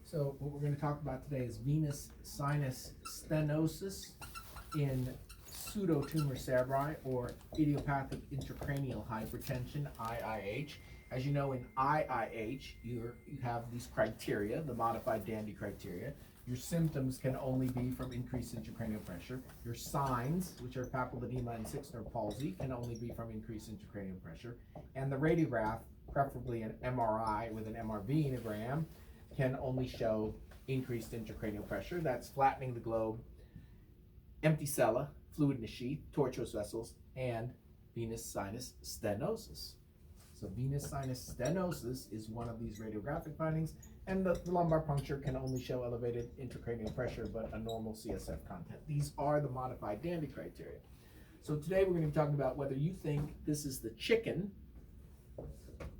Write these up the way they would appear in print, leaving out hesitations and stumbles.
So what we're going to talk about today is venous sinus stenosis in pseudotumor cerebri, or idiopathic intracranial hypertension, IIH. As you know, in IIH, you have these criteria, the modified Dandy criteria. Your symptoms can only be from increased intracranial pressure. Your signs, which are papilledema and sixth nerve palsy, can only be from increased intracranial pressure. And the radiograph, preferably an MRI with an MR venogram, can only show increased intracranial pressure. That's flattening the globe, empty sella, fluid in the sheath, tortuous vessels, and venous sinus stenosis. So venous sinus stenosis is one of these radiographic findings, and the lumbar puncture can only show elevated intracranial pressure but a normal CSF content. These are the modified Dandy criteria. So today we're going to be talking about whether you think this is the chicken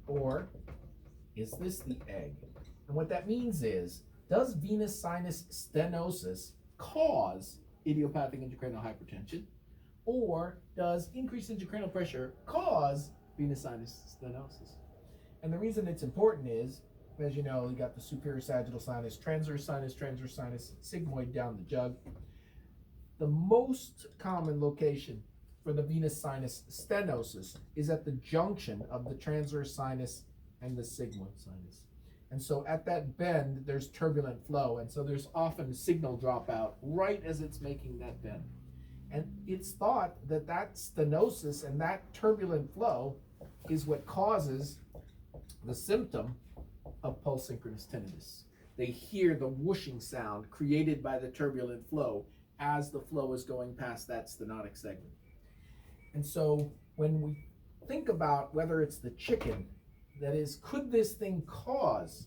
or is this the egg. And what that means is, does venous sinus stenosis cause idiopathic intracranial hypertension, or does increased intracranial pressure cause venous sinus stenosis? And the reason it's important is, as you know, you got the superior sagittal sinus, transverse sinus, sigmoid down the jug. The most common location for the venous sinus stenosis is at the junction of the transverse sinus and the sigmoid sinus. And so at that bend, there's turbulent flow, and so there's often signal dropout right as it's making that bend. And it's thought that that stenosis and that turbulent flow is what causes the symptom of pulse synchronous tinnitus. They hear the whooshing sound created by the turbulent flow as the flow is going past that stenotic segment. And so when we think about whether it's the chicken, that is, could this thing cause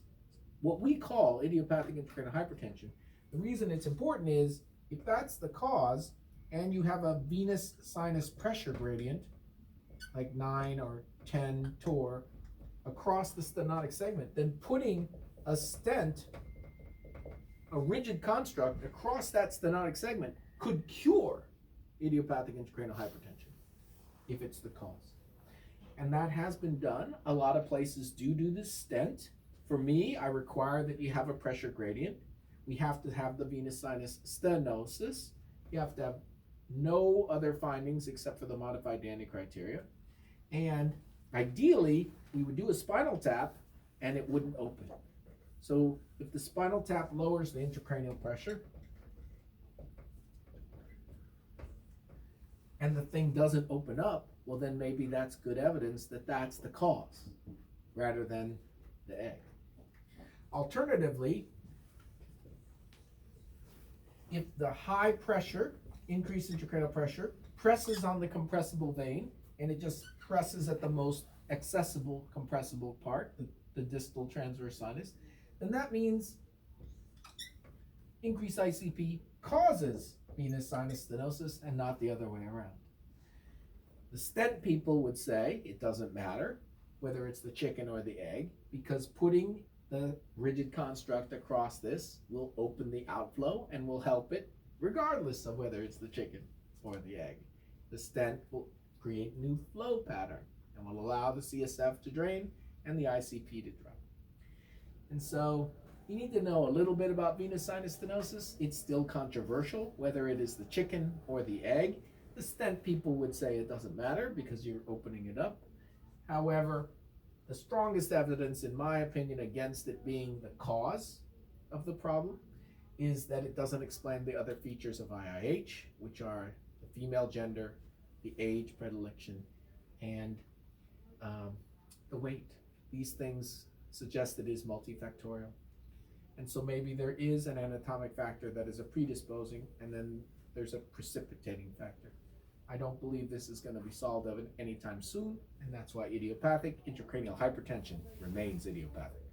what we call idiopathic intracranial hypertension? The reason it's important is, if that's the cause and you have a venous sinus pressure gradient, like 9 or 10 torr across the stenotic segment, then putting a stent, a rigid construct across that stenotic segment, could cure idiopathic intracranial hypertension if it's the cause. And that has been done. A lot of places do the stent. For me, I require that you have a pressure gradient. We have to have the venous sinus stenosis. You have to have no other findings except for the modified Dandy criteria. And ideally, we would do a spinal tap and it wouldn't open. So if the spinal tap lowers the intracranial pressure and the thing doesn't open up, well, then maybe that's good evidence that that's the cause rather than the egg. Alternatively, if the high pressure, increased intracranial pressure, presses on the compressible vein, and it just presses at the most accessible compressible part, the distal transverse sinus, then that means increased ICP causes venous sinus stenosis and not the other way around. The stent people would say it doesn't matter whether it's the chicken or the egg, because putting the rigid construct across this will open the outflow and will help it regardless of whether it's the chicken or the egg. The stent will create new flow pattern and will allow the CSF to drain and the ICP to drop. And so you need to know a little bit about venous sinus stenosis. It's still controversial whether it is the chicken or the egg. The stent people would say it doesn't matter because you're opening it up. However, the strongest evidence, in my opinion, against it being the cause of the problem is that it doesn't explain the other features of IIH, which are the female gender, the age predilection, and the weight. These things suggest it is multifactorial. And so maybe there is an anatomic factor that is a predisposing, and then there's a precipitating factor. I don't believe this is going to be solved anytime soon, and that's why idiopathic intracranial hypertension remains idiopathic.